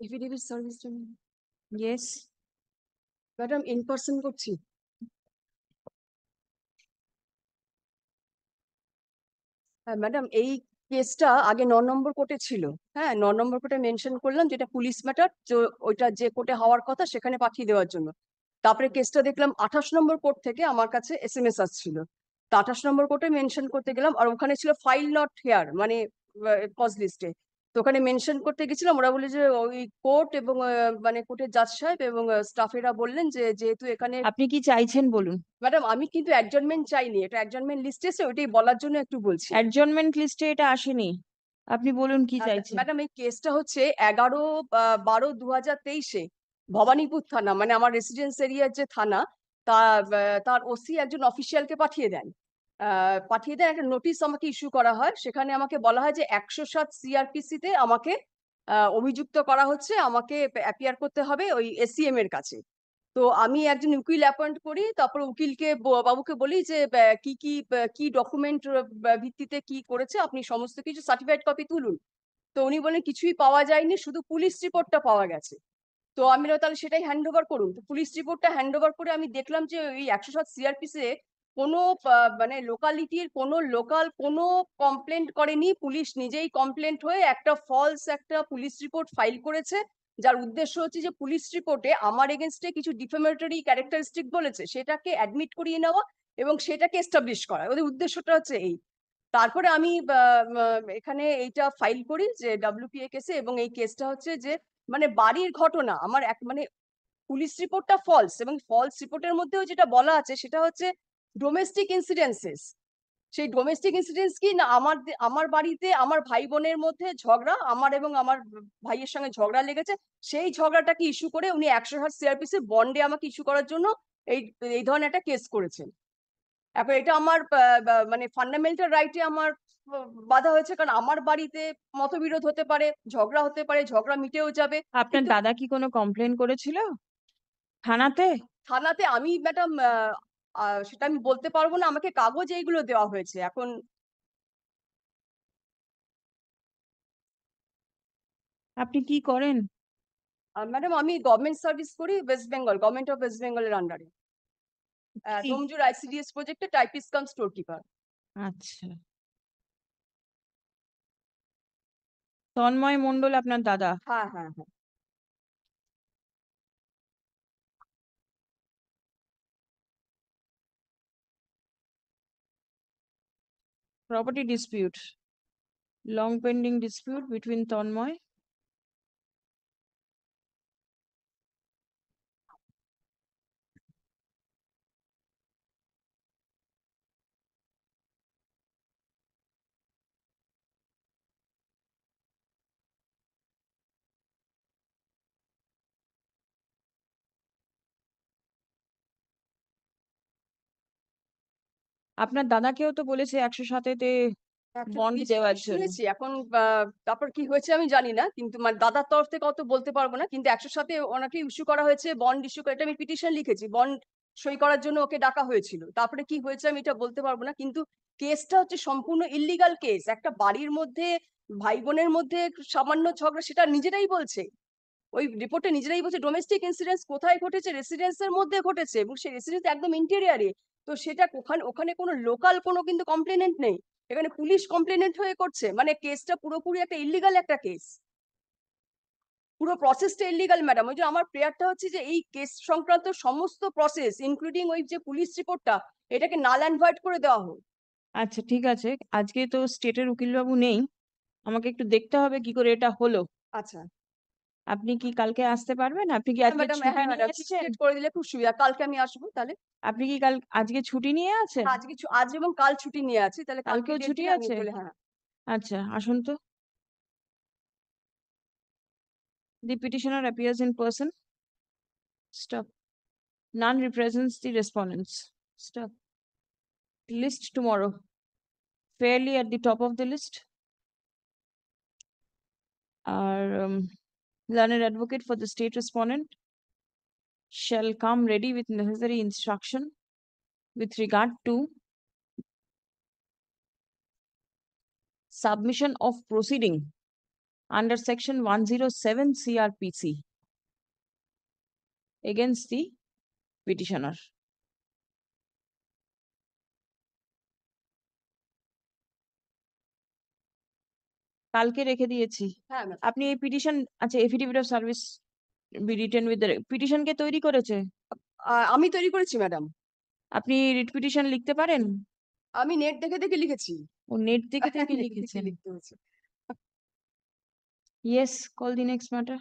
Affidavit service জন্য Yes. Madam in person করছি। হ্যাঁ ম্যাডাম, এই কেসটা আগে 9 নম্বর কোর্টে ছিল। হ্যাঁ, 9 নম্বর কোর্টে মেনশন করলাম যেটা পুলিশ ম্যাটার, ওইটা যে কোর্টে হওয়ার কথা সেখানে পাঠিয়ে দেওয়ার জন্য। তারপরে কেসটা দেখলাম 28 নম্বর কোর্ট থেকে আমার কাছে SMS আসছিল। তো 28 নম্বর কোর্টে মেনশন করতে গেলাম, আর ওখানে ছিল ফাইল নট হেয়ার, মানে কজ লিস্টে। তো ওখানে মেনশন করতে গেছিলাম, ওরা বলে যে ওই কোর্ট এবং মানে কোর্টের জাজ সাহেব এবং স্টাফেরা বললেন যে যেহেতু এখানে। আপনি কি চাইছেন বলুন? ম্যাডাম আমি কিন্তু অ্যাডজনমেন্ট চাইনি, এটা অ্যাডজনমেন্ট লিস্টে এসে ওইটাই বলার জন্য একটু বলছি। অ্যাডজনমেন্ট লিস্টে এটা আসেনি। আপনি বলুন কি চাইছেন? ম্যাডাম এই কেসটা হচ্ছে 11/12/2023-এ ভবানীপুর থানা, মানে আমার রেসিডেন্স এরিয়ার যে থানা, তার ওসি একজন অফিসিয়ালকে পাঠিয়ে দেন। একটা নোটিশ আমাকে ইস্যু করা হয়, সেখানে আমাকে বলা হয় যে 107 CRPC তে আমাকে অভিযুক্ত করা হচ্ছে, আমাকে অ্যাপিয়ার করতে হবে ওই SCM এর কাছে। তো আমি একজন উকিল অ্যাপয়েন্ট করি, তারপর উকিলকে বাবুকে বলি যে কি ডকুমেন্ট ভিত্তিতে কি করেছে, আপনি সমস্ত কিছু সার্টিফাইড কপি তুলুন। তো উনি বলেন কিছুই পাওয়া যায়নি, শুধু পুলিশ রিপোর্টটা পাওয়া গেছে। তো আমি বললাম, তাহলে সেটাই হ্যান্ড ওভার করুন। তো পুলিশ রিপোর্টটা হ্যান্ড ওভার করে আমি দেখলাম যে ওই 107 CRPC কোনো মানে লোকালিটির কোনো লোকাল কোনো কমপ্লেন্ট করেনি, পুলিশ নিজেই কমপ্লেন্ট হয়ে একটা ফলস একটা পুলিশ রিপোর্ট ফাইল করেছে, যার উদ্দেশ্য হচ্ছে যে পুলিশ রিপোর্টে আমার এগেনস্টে কিছু ডিফেমেটরি ক্যারেক্টারিস্টিক বলেছে, সেটাকে অ্যাডমিট করিয়ে নেওয়া এবং সেটাকে এস্টাবলিশ করা, ওদের উদ্দেশ্যটা হচ্ছে এই। তারপরে আমি এখানে এইটা ফাইল করি যে WPA কেসে, এবং এই কেসটা হচ্ছে যে মানে বাড়ির ঘটনা আমার মানে পুলিশ রিপোর্টটা ফলস, এবং ফলস রিপোর্টের মধ্যেও যেটা বলা আছে সেটা হচ্ছে ডোমেস্টিক ইনসিডেন্সেস। সেই ডোমেস্টিক ইনসিডেন্স কি না, আমার বাড়িতে আমার ভাই বোনের মধ্যে ঝগড়া, আমার এবং আমার ভাইয়ের সঙ্গে ঝগড়া লেগেছে, সেই ঝগড়াটাকে ইস্যু করে উনি 107 CRPC বন্ডে আমাকে ইস্যু করার জন্য এই এই ধরনের একটা কেস করেছেন। এখন এটা আমার মানে ফান্ডামেন্টাল রাইটে আমার বাধা হয়েছে, কারণ আমার বাড়িতে মতবিরোধ হতে পারে, ঝগড়া হতে পারে, ঝগড়া মিটেও যাবে। আপনার কিন্তু দাদা কি কোনো কমপ্লেন করেছিল থানাতে? থানাতে আমি ম্যাডাম সেটা আমি বলতে পারবো না, আমাকে কাগজ এইগুলো দেওয়া হয়েছে এখন। আপনি কি করেন? ম্যাডাম আমি গভর্নমেন্ট সার্ভিস করি, West Bengal, government of West বেঙ্গলের আন্ডারে কি? ডোমজুর ICDS প্রজেক্টে টাইপিস্ট কাম স্টোর কিপার। আচ্ছা। তন্ময় মণ্ডল আপনার দাদা? হ্যাঁ হ্যাঁ হ্যাঁ। Property dispute. Long pending dispute between Tanmoy. আপনার দাদাকেও তো বলেছে 107-তে বন্ড দেওয়ার জন্য। শুনেছি এখন, তারপর কি হয়েছে আমি জানি না, কিন্তু মানে দাদার তরফ থেকে অত বলতে পারবো না, কিন্তু 107-এ ওনাকে ইস্যু করা হয়েছে, বন্ড ইস্যু করে, এটা আমি পিটিশন লিখেছি, বন্ড সই করার জন্য ওকে ডাকা হয়েছিল। তারপরে কি হয়েছে আমি এটা বলতে পারবো না, কিন্তু কেসটা হচ্ছে সম্পূর্ণ ইল্লিগাল কেস। একটা বাড়ির মধ্যে ভাই বোনের মধ্যে সামান্য ঝগড়া, সেটা নিজেরাই বলছে, ওই রিপোর্টে নিজেরাই বলছে ডোমেস্টিক ইনসিডেন্স কোথায় ঘটেছে, রেসিডেন্সের মধ্যে ঘটেছে, এবং সেই রেসিডেন্স একদম ইন্টেরিয়ারে। তো সেটা ওখানে কোনো লোকাল কোনো কিন্তু কমপ্লেনেন্ট নেই, এখানে পুলিশ কমপ্লেনেন্ট হয়ে করছে, মানে কেসটা পুরোপুরি একটা ইল্লিগাল একটা কেস, পুরো প্রসেসটা ইল্লিগাল ম্যাডাম। ওই যে আমার প্রেয়ারটা হচ্ছে যে এই কেস সংক্রান্ত সমস্ত প্রসেস ইনক্লুডিং ওই যে পুলিশ রিপোর্টটা, এটাকে নাল অ্যান্ড ভয়েড করে দেওয়া হোক। আচ্ছা ঠিক আছে, আজকে তো স্টেটের উকিলবাবু নেই, আমাকে একটু দেখতে হবে কি করে এটা হলো। আচ্ছা। আপনি কি কালকে আসতে পারবেন? আপনি কি হ্যাঁ আজকে ম্যাডাম, ছুটি হ্যাঁ নিয়ে ম্যাডাম, এসেছেন? স্ট্রেট করে দিলে খুব সুবিধা, কালকে আমি আসবো তাহলে। আপনি কি আজকে ছুটি নিয়ে আছেন? হ্যাঁ, আজ এবং কাল ছুটি নিয়ে আছি, তাহলে কালকে কালকেও ডেট ছুটি দিলে আমি আছে? চলে। হ্যাঁ। আচ্ছা আসুন তো। The petitioner appears in person. Stop. None represents the respondents. Stop. List tomorrow. Fairly at the top of the list. Our learned advocate for the state respondent shall come ready with necessary instruction with regard to submission of proceeding under section 107 CRPC against the petitioner. কালকে রেখে দিয়েছি। হ্যাঁ ma'am. আপনি এই petition, আচ্ছা, affidavit of service be written with the petition কে তৈরি করেছে? আমি তৈরি করেছি ম্যাডাম। আপনি রিট পিটিশন লিখতে পারেন? আমি নেট দেখে দেখে লিখেছি। ও নেট দেখে নেট দেখে লিখেছেন। লিখতে হয়েছে। Yes, call the next matter.